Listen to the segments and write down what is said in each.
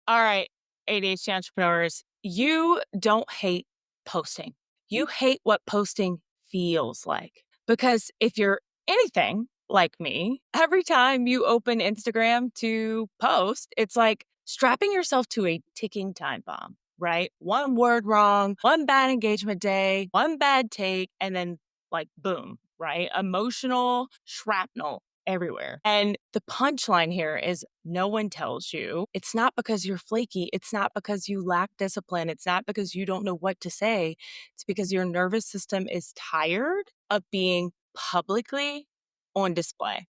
All right, ADHD entrepreneurs, you don't hate posting. You hate what posting feels like. Because if you're anything like me, every time you open Instagram to post, it's like strapping yourself to a ticking time bomb, right? One word wrong, one bad engagement day, one bad take, and then like boom, right? Emotional shrapnel everywhere. And the punchline here is no one tells you. It's not because you're flaky. It's not because you lack discipline. It's not because you don't know what to say. It's because your nervous system is tired of being publicly on display.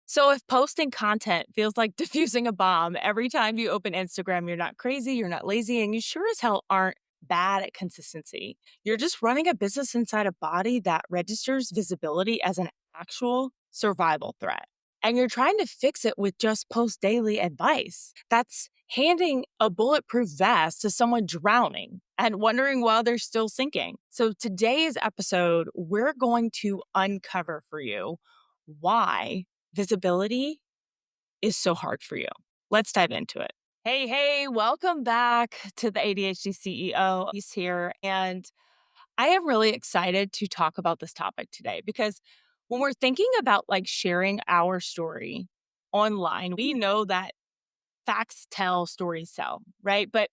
So if posting content feels like diffusing a bomb every time you open Instagram, you're not crazy, you're not lazy, and you sure as hell aren't bad at consistency. You're just running a business inside a body that registers visibility as an actual survival threat. And you're trying to fix it with just post daily advice. That's handing a bulletproof vest to someone drowning and wondering why they're still sinking. So today's episode, we're going to uncover for you why visibility is so hard for you. Let's dive into it. Hey, welcome back to the ADHD CEO. He's here. And I am really excited to talk about this topic today because when we're thinking about like sharing our story online, we know that facts tell, stories sell, right? But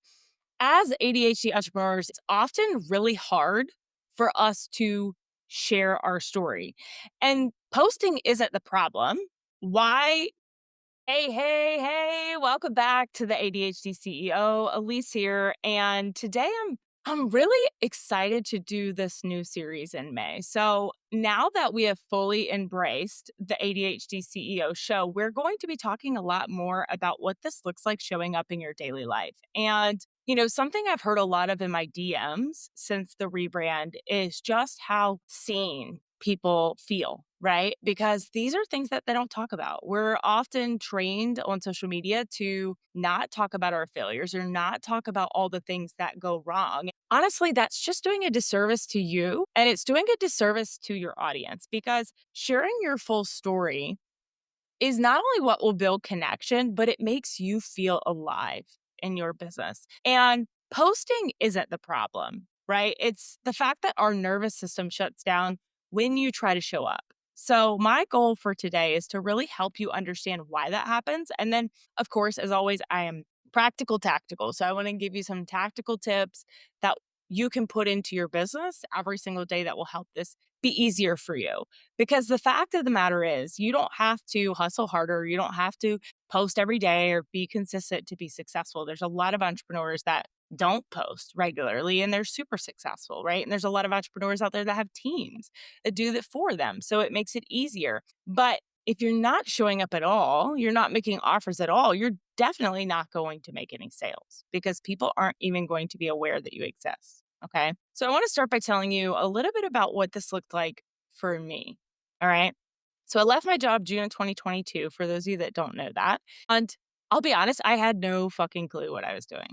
as ADHD entrepreneurs, it's often really hard for us to share our story. And posting isn't the problem. Why? Hey, welcome back to the ADHD CEO. Alyece here. And today I'm really excited to do this new series in May. So now that we have fully embraced the ADHD CEO show, we're going to be talking a lot more about what this looks like showing up in your daily life. And something I've heard a lot of in my DMs since the rebrand is just how seen people feel, right? Because these are things that they don't talk about. We're often trained on social media to not talk about our failures or not talk about all the things that go wrong. Honestly, that's just doing a disservice to you and it's doing a disservice to your audience because sharing your full story is not only what will build connection, but it makes you feel alive in your business. And posting isn't the problem, right? It's the fact that our nervous system shuts down when you try to show up. So, my goal for today is to really help you understand why that happens. And then, of course, as always, I am practical tactical. So, I want to give you some tactical tips that you can put into your business every single day that will help this be easier for you. Because the fact of the matter is, you don't have to hustle harder. You don't have to post every day or be consistent to be successful. There's a lot of entrepreneurs that don't post regularly and they're super successful, right? And there's a lot of entrepreneurs out there that have teams that do that for them. So it makes it easier. But if you're not showing up at all, you're not making offers at all, you're definitely not going to make any sales because people aren't even going to be aware that you exist. Okay. So I want to start by telling you a little bit about what this looked like for me. All right. So I left my job June of 2022, for those of you that don't know that. And I'll be honest, I had no fucking clue what I was doing.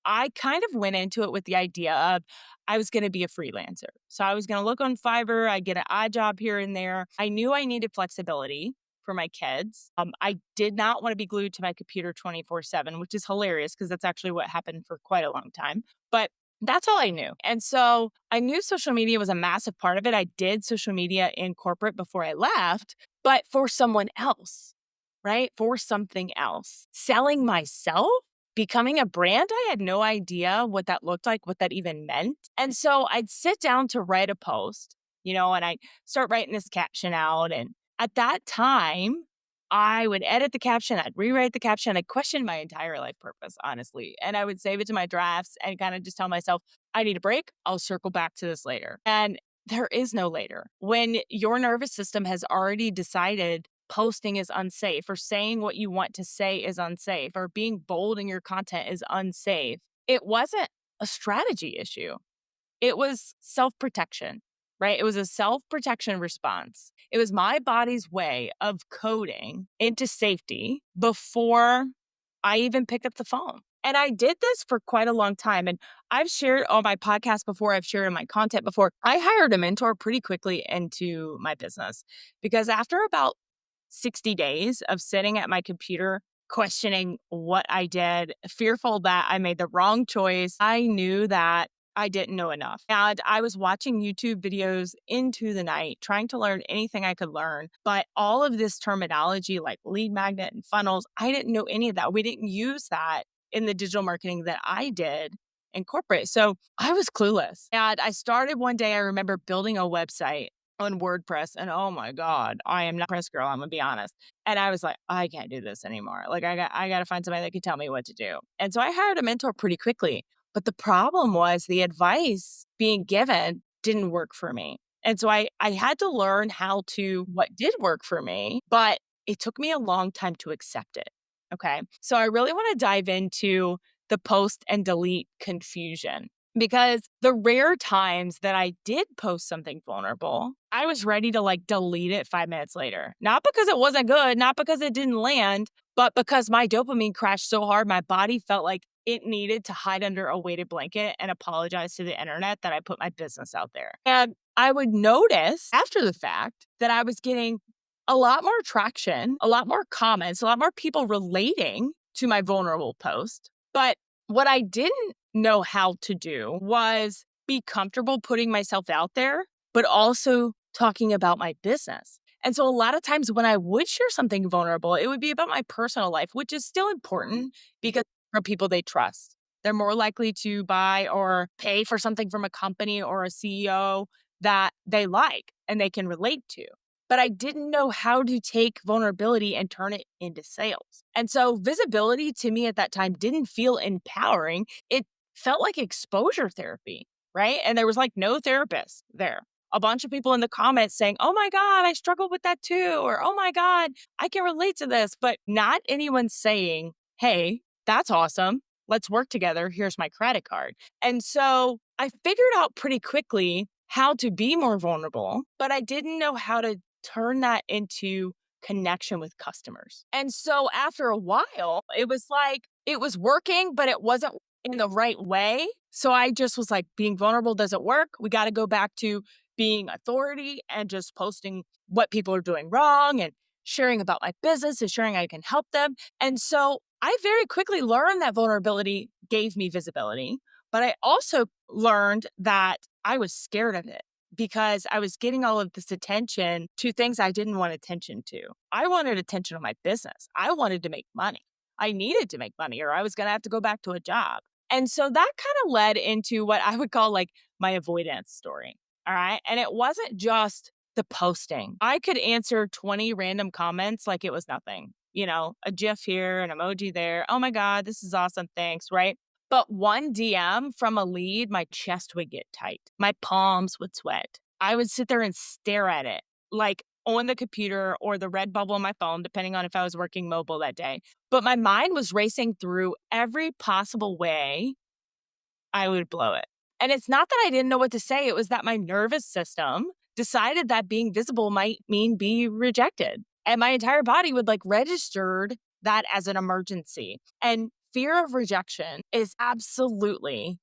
I kind of went into it with the idea of I was going to be a freelancer. So I was going to look on Fiverr, I get an odd job here and there. I knew I needed flexibility for my kids. I did not want to be glued to my computer 24/7, which is hilarious because that's actually what happened for quite a long time. But that's all I knew. And so I knew social media was a massive part of it. I did social media in corporate before I left, but for someone else, right? For something else. Selling myself, becoming a brand, I had no idea what that looked like, what that even meant. And so I'd sit down to write a post, and I start writing this caption out. And at that time, I would edit the caption, I'd rewrite the caption, I'd question my entire life purpose, honestly. And I would save it to my drafts and kind of just tell myself, I need a break. I'll circle back to this later. And there is no later. When your nervous system has already decided posting is unsafe or saying what you want to say is unsafe or being bold in your content is unsafe, it wasn't a strategy issue. It was self-protection, right? It was a self-protection response. It was my body's way of coding into safety before I even picked up the phone. And I did this for quite a long time. And I've shared on my podcast before, I've shared in my content before. I hired a mentor pretty quickly into my business because after about 60 days of sitting at my computer questioning what I did, fearful that I made the wrong choice. I knew that I didn't know enough. And I was watching YouTube videos into the night, trying to learn anything I could learn. But all of this terminology like lead magnet and funnels, I didn't know any of that. We didn't use that in the digital marketing that I did in corporate. So I was clueless. And I started one day, I remember building a website on WordPress. And oh my God, I am not a press girl, I'm gonna be honest. And I was like, I can't do this anymore. Like I got to find somebody that can tell me what to do. And so I hired a mentor pretty quickly. But the problem was the advice being given didn't work for me. And so I had to learn how to what did work for me, but it took me a long time to accept it. Okay. So I really want to dive into the post and delete confusion because the rare times that I did post something vulnerable, I was ready to like delete it 5 minutes later. Not because it wasn't good, not because it didn't land, but because my dopamine crashed so hard, my body felt like it needed to hide under a weighted blanket and apologize to the internet that I put my business out there. And I would notice after the fact that I was getting a lot more traction, a lot more comments, a lot more people relating to my vulnerable post. But what I didn't know how to do was be comfortable putting myself out there, but also talking about my business. And so a lot of times when I would share something vulnerable, it would be about my personal life, which is still important because from people they trust. They're more likely to buy or pay for something from a company or a CEO that they like and they can relate to. But I didn't know how to take vulnerability and turn it into sales. And so visibility to me at that time didn't feel empowering. It felt like exposure therapy, right? And there was like no therapist there. A bunch of people in the comments saying, oh my God, I struggle with that too. Or, oh my God, I can relate to this. But not anyone saying, hey, that's awesome. Let's work together. Here's my credit card. And so I figured out pretty quickly how to be more vulnerable, but I didn't know how to turn that into connection with customers. And so after a while, it was like it was working, but it wasn't in the right way. So I just was like, being vulnerable doesn't work. We got to go back to being authority and just posting what people are doing wrong and sharing about my business and sharing I can help them. And so I very quickly learned that vulnerability gave me visibility, but I also learned that I was scared of it because I was getting all of this attention to things I didn't want attention to. I wanted attention on my business. I wanted to make money. I needed to make money or I was going to have to go back to a job. And so that kind of led into what I would call like my avoidance story. All right. And it wasn't just the posting. I could answer 20 random comments like it was nothing. You know, a GIF here, an emoji there. Oh my God, this is awesome. Thanks. Right. But one DM from a lead, my chest would get tight. My palms would sweat. I would sit there and stare at it, like on the computer or the red bubble on my phone, depending on if I was working mobile that day. But my mind was racing through every possible way I would blow it. And it's not that I didn't know what to say, it was that my nervous system decided that being visible might mean be rejected. And my entire body would like registered that as an emergency. And fear of rejection is absolutely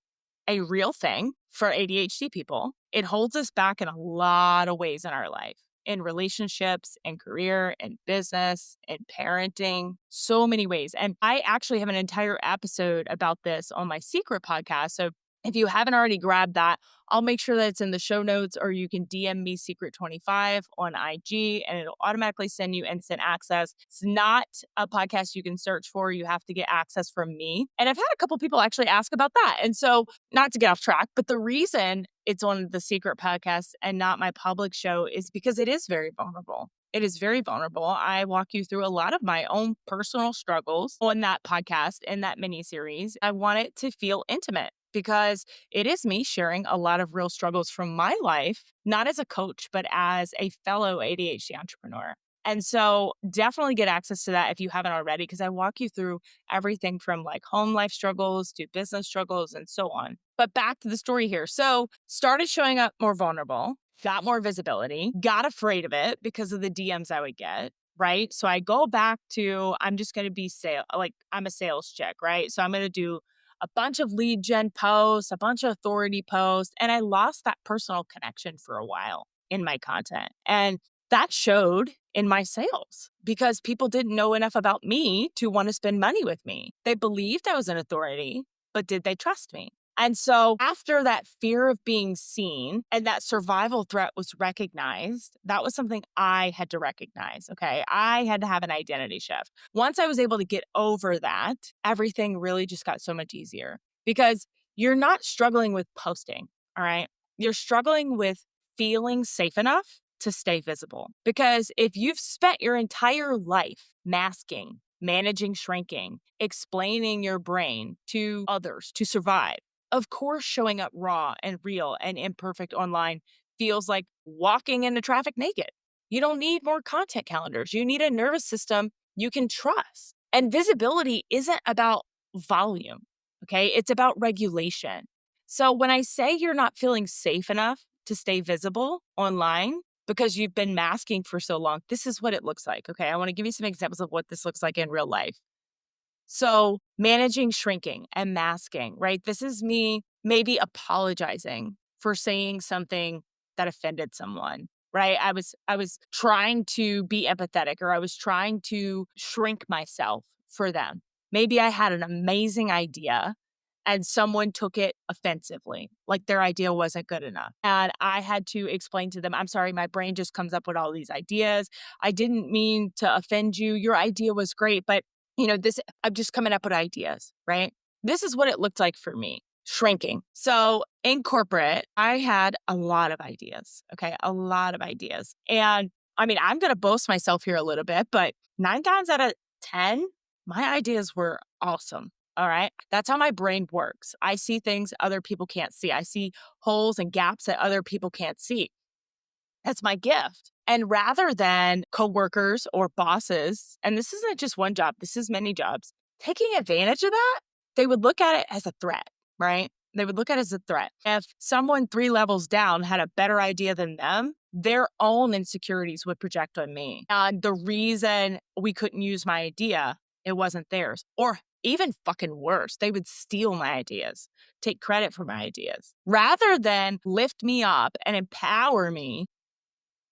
a real thing for ADHD people. It holds us back in a lot of ways in our life, in relationships, in career, in business, in parenting, so many ways. And I actually have an entire episode about this on my Secret podcast. So if you haven't already grabbed that, I'll make sure that it's in the show notes or you can DM me Secret25 on IG and it'll automatically send you instant access. It's not a podcast you can search for. You have to get access from me. And I've had a couple people actually ask about that. And so not to get off track, but the reason it's on the Secret podcast and not my public show is because it is very vulnerable. It is very vulnerable. I walk you through a lot of my own personal struggles on that podcast in that mini series. I want it to feel intimate because it is me sharing a lot of real struggles from my life, not as a coach, but as a fellow ADHD entrepreneur. And so definitely get access to that if you haven't already, because I walk you through everything from like home life struggles to business struggles and so on. But back to the story here. So started showing up more vulnerable, got more visibility, got afraid of it because of the DMs I would get. Right. So I go back to, I'm just going to be like I'm a sales chick. Right. So I'm going to do a bunch of lead gen posts, a bunch of authority posts, and I lost that personal connection for a while in my content. And that showed in my sales because people didn't know enough about me to want to spend money with me. They believed I was an authority, but did they trust me? And so after that fear of being seen and that survival threat was recognized, that was something I had to recognize. Okay. I had to have an identity shift. Once I was able to get over that, everything really just got so much easier because you're not struggling with posting. All right. You're struggling with feeling safe enough to stay visible. Because if you've spent your entire life masking, managing shrinking, explaining your brain to others to survive, of course, showing up raw and real and imperfect online feels like walking into traffic naked. You don't need more content calendars. You need a nervous system you can trust. And visibility isn't about volume, okay? It's about regulation. So when I say you're not feeling safe enough to stay visible online because you've been masking for so long, this is what it looks like, okay? I want to give you some examples of what this looks like in real life. So, managing shrinking and masking, right? This is me maybe apologizing for saying something that offended someone, right? I was trying to be empathetic or I was trying to shrink myself for them. Maybe I had an amazing idea and someone took it offensively, like their idea wasn't good enough. And I had to explain to them, I'm sorry, my brain just comes up with all these ideas. I didn't mean to offend you. Your idea was great, but this, I'm just coming up with ideas, right? This is what it looked like for me, shrinking. So in corporate, I had a lot of ideas, okay? A lot of ideas. And I mean, I'm going to boast myself here a little bit, but 9 times out of 10, my ideas were awesome. All right. That's how my brain works. I see things other people can't see. I see holes and gaps that other people can't see. That's my gift. And rather than coworkers or bosses, and this isn't just one job, this is many jobs, taking advantage of that, they would look at it as a threat, right? They would look at it as a threat. If someone 3 levels down had a better idea than them, their own insecurities would project on me. And the reason we couldn't use my idea, it wasn't theirs. Or even fucking worse, they would steal my ideas, take credit for my ideas, rather than lift me up and empower me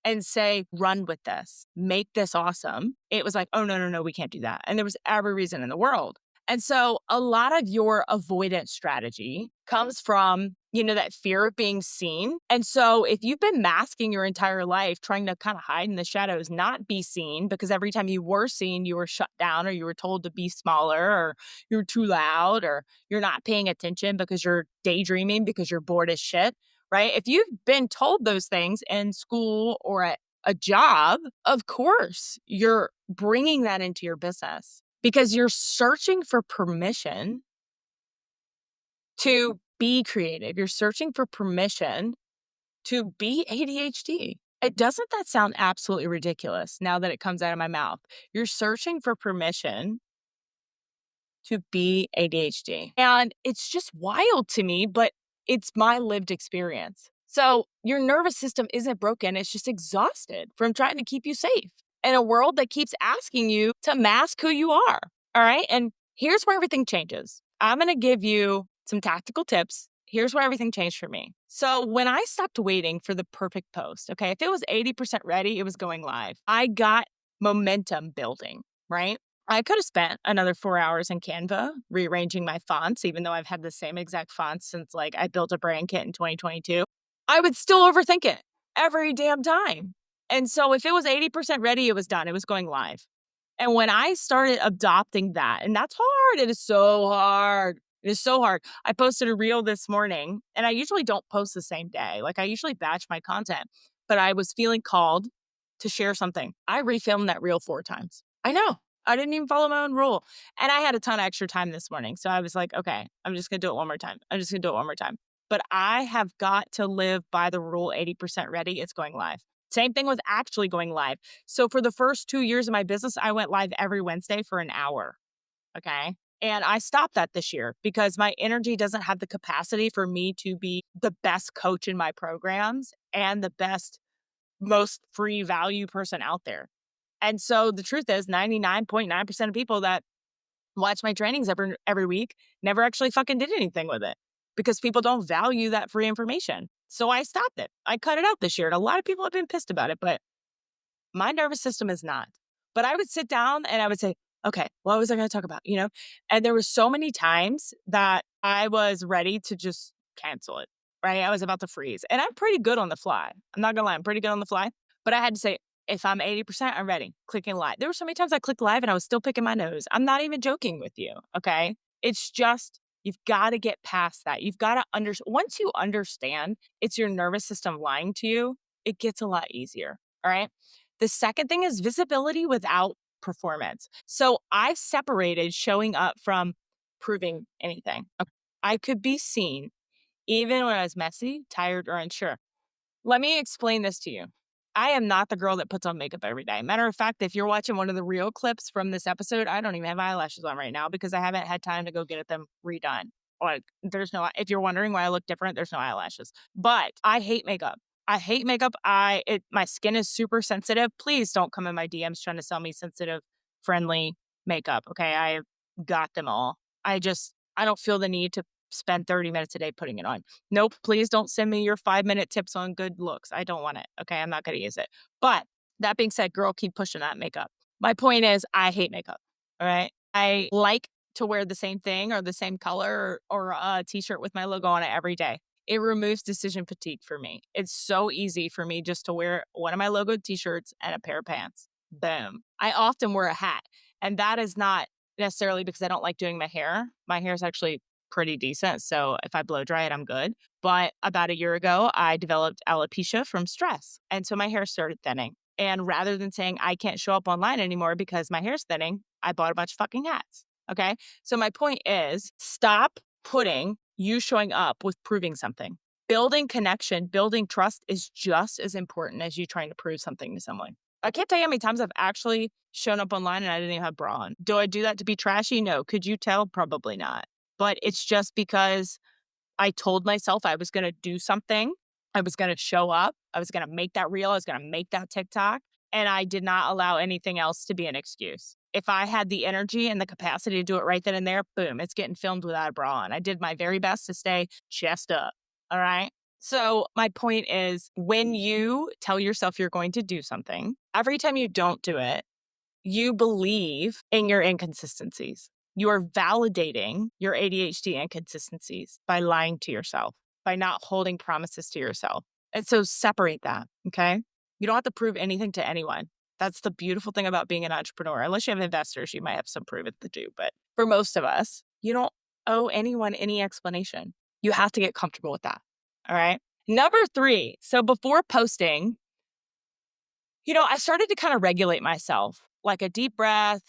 and say, run with this, make this awesome. It was like, oh, no, no, no, we can't do that. And there was every reason in the world. And so a lot of your avoidance strategy comes from, that fear of being seen. And so if you've been masking your entire life, trying to kind of hide in the shadows, not be seen, because every time you were seen, you were shut down or you were told to be smaller or you're too loud or you're not paying attention because you're daydreaming because you're bored as shit, right? If you've been told those things in school or at a job, of course, you're bringing that into your business because you're searching for permission to be creative. You're searching for permission to be ADHD. Doesn't that sound absolutely ridiculous now that it comes out of my mouth? You're searching for permission to be ADHD. And it's just wild to me, but it's my lived experience. So your nervous system isn't broken, it's just exhausted from trying to keep you safe in a world that keeps asking you to mask who you are. All right. And here's where everything changes. I'm going to give you some tactical tips. Here's where everything changed for me. So when I stopped waiting for the perfect post, okay, if it was 80% ready, it was going live. I got momentum building, right? I could have spent another 4 hours in Canva rearranging my fonts, even though I've had the same exact fonts since like I built a brand kit in 2022. I would still overthink it every damn time. And so if it was 80% ready, it was done. It was going live. And when I started adopting that, and that's hard, it is so hard. It is so hard. I posted a reel this morning, and I usually don't post the same day. Like I usually batch my content, but I was feeling called to share something. I refilmed that reel 4 times. I know. I didn't even follow my own rule. And I had a ton of extra time this morning. So I was like, okay, I'm just going to do it one more time. I'm just going to do it one more time. But I have got to live by the rule 80% ready. It's going live. Same thing with actually going live. So for the first 2 years of my business, I went live every Wednesday for an hour. Okay. And I stopped that this year because my energy doesn't have the capacity for me to be the best coach in my programs and the best, most free value person out there. And so the truth is 99.9% of people that watch my trainings every week never actually fucking did anything with it because people don't value that free information. So I stopped it. I cut it out this year. And a lot of people have been pissed about it, but My nervous system is not. But I would sit down and I would say, okay, what was I going to talk about? And there were so many times that I was ready to just cancel it, right? I was about to freeze. And I'm pretty good on the fly. I'm not going to lie. I'm pretty good on the fly. But I had to say, if I'm 80%, I'm ready. Clicking live. There were so many times I clicked live and I was still picking my nose. I'm not even joking with you. Okay. It's just, you've got to get past that. You've got to understand. Once you understand it's your nervous system lying to you, it gets a lot easier. All right. The second thing is visibility without performance. So I separated showing up from proving anything. I could be seen even when I was messy, tired, or unsure. Let me explain this to you. I am not the girl that puts on makeup every day. Matter of fact, if you're watching one of the real clips from this episode, I don't even have eyelashes on right now because I haven't had time to go get them redone. Like, if you're wondering why I look different, there's no eyelashes. But I hate makeup. I hate makeup. My skin is super sensitive. Please don't come in my DMs trying to sell me sensitive, friendly makeup. Okay. I got them all. I don't feel the need to spend 30 minutes a day putting it on. Nope, please don't send me your 5-minute tips on good looks. I don't want it. Okay, I'm not going to use it. But that being said, girl, keep pushing that makeup. My point is, I hate makeup. All right. I like to wear the same thing or the same color or a t-shirt with my logo on it every day. It removes decision fatigue for me. It's so easy for me just to wear one of my logo t-shirts and a pair of pants. Boom. I often wear a hat, and that is not necessarily because I don't like doing my hair. My hair is actually pretty decent. So if I blow dry it, I'm good. But about a year ago, I developed alopecia from stress. And so my hair started thinning. And rather than saying I can't show up online anymore because my hair's thinning, I bought a bunch of fucking hats. Okay. So my point is, stop putting you showing up with proving something. Building connection, building trust is just as important as you trying to prove something to someone. I can't tell you how many times I've actually shown up online and I didn't even have bra on. Do I do that to be trashy? No. Could you tell? Probably not. But it's just because I told myself I was going to do something. I was going to show up. I was going to make that reel. I was going to make that TikTok. And I did not allow anything else to be an excuse. If I had the energy and the capacity to do it right then and there, boom, it's getting filmed without a bra on. I did my very best to stay chest up. All right. So my point is, when you tell yourself you're going to do something, every time you don't do it, you believe in your inconsistencies. You are validating your ADHD inconsistencies by lying to yourself, by not holding promises to yourself. And so separate that, okay? You don't have to prove anything to anyone. That's the beautiful thing about being an entrepreneur. Unless you have investors, you might have some prove it to do. But for most of us, you don't owe anyone any explanation. You have to get comfortable with that. All right. Number 3. So before posting, I started to kind of regulate myself, like a deep breath,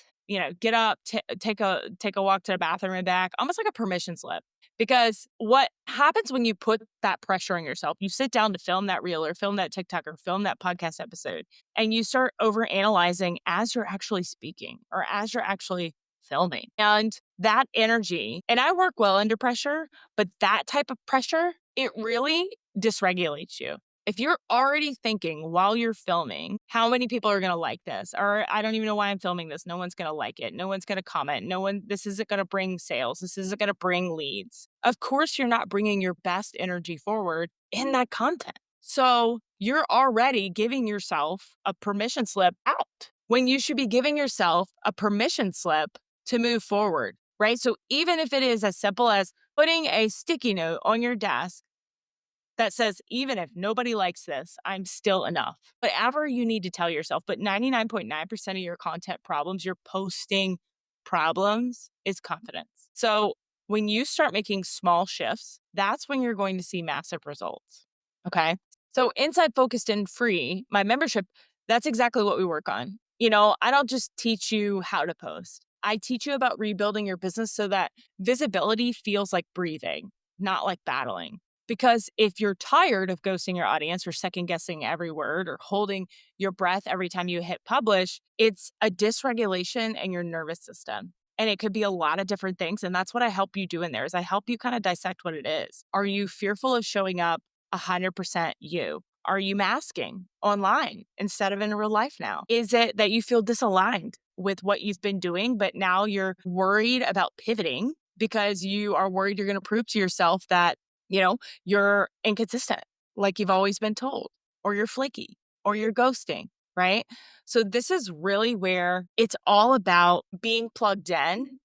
get up, take a walk to the bathroom and back, almost like a permission slip. Because what happens when you put that pressure on yourself, you sit down to film that reel or film that TikTok or film that podcast episode, and you start over analyzing as you're actually speaking or as you're actually filming. And that energy, and I work well under pressure, but that type of pressure, it really dysregulates you. If you're already thinking while you're filming, how many people are going to like this? Or I don't even know why I'm filming this. No one's going to like it. No one's going to comment. This isn't going to bring sales. This isn't going to bring leads. Of course, you're not bringing your best energy forward in that content. So you're already giving yourself a permission slip out when you should be giving yourself a permission slip to move forward, right? So even if it is as simple as putting a sticky note on your desk that says, even if nobody likes this, I'm still enough. Whatever you need to tell yourself, but 99.9% of your content problems, your posting problems is confidence. So when you start making small shifts, that's when you're going to see massive results. Okay. So Inside Focused and Free, my membership, that's exactly what we work on. I don't just teach you how to post. I teach you about rebuilding your business so that visibility feels like breathing, not like battling. Because if you're tired of ghosting your audience or second guessing every word or holding your breath every time you hit publish, it's a dysregulation in your nervous system. And it could be a lot of different things. And that's what I help you do in there is I help you kind of dissect what it is. Are you fearful of showing up 100% you? Are you masking online instead of in real life now? Is it that you feel disaligned with what you've been doing, but now you're worried about pivoting because you are worried you're going to prove to yourself that you're inconsistent, like you've always been told, or you're flaky, or you're ghosting, right? So this is really where it's all about being plugged in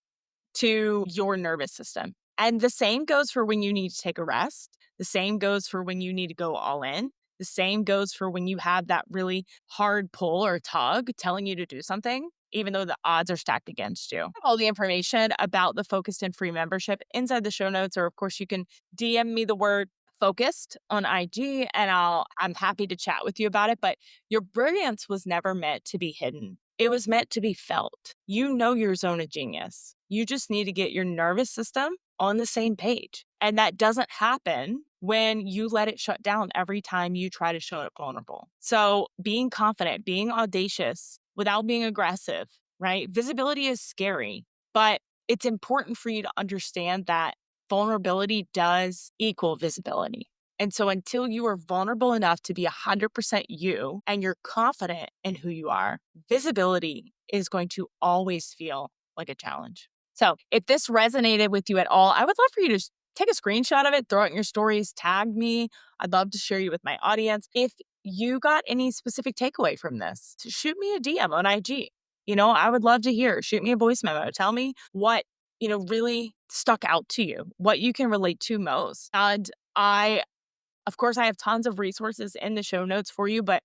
to your nervous system. And the same goes for when you need to take a rest. The same goes for when you need to go all in. The same goes for when you have that really hard pull or tug telling you to do something, even though the odds are stacked against you. All the information about the Focused and Free membership inside the show notes, or of course, you can DM me the word focused on IG and I'm happy to chat with you about it. But your brilliance was never meant to be hidden. It was meant to be felt. You know your zone of genius. You just need to get your nervous system on the same page. And that doesn't happen when you let it shut down every time you try to show up vulnerable. So being confident, being audacious without being aggressive, right? Visibility is scary, but it's important for you to understand that vulnerability does equal visibility. And so until you are vulnerable enough to be 100% you and you're confident in who you are, visibility is going to always feel like a challenge. So if this resonated with you at all, I would love for you to take a screenshot of it, throw it in your stories, tag me. I'd love to share you with my audience. If you got any specific takeaway from this, shoot me a DM on IG. I would love to hear. Shoot me a voice memo. Tell me what, really stuck out to you, what you can relate to most. And of course, I have tons of resources in the show notes for you, but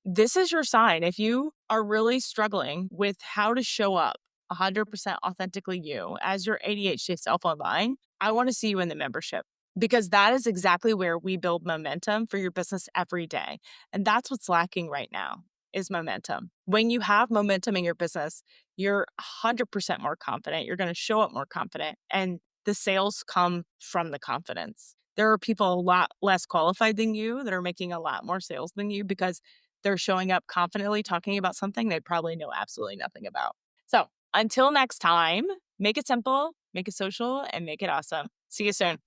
this is your sign. If you are really struggling with how to show up 100% authentically you as your ADHD self online, I want to see you in the membership because that is exactly where we build momentum for your business every day. And that's what's lacking right now is momentum. When you have momentum in your business, you're 100% more confident. You're going to show up more confident and the sales come from the confidence. There are people a lot less qualified than you that are making a lot more sales than you because they're showing up confidently talking about something they probably know absolutely nothing about. So until next time, make it simple, make it social, and make it awesome. See you soon.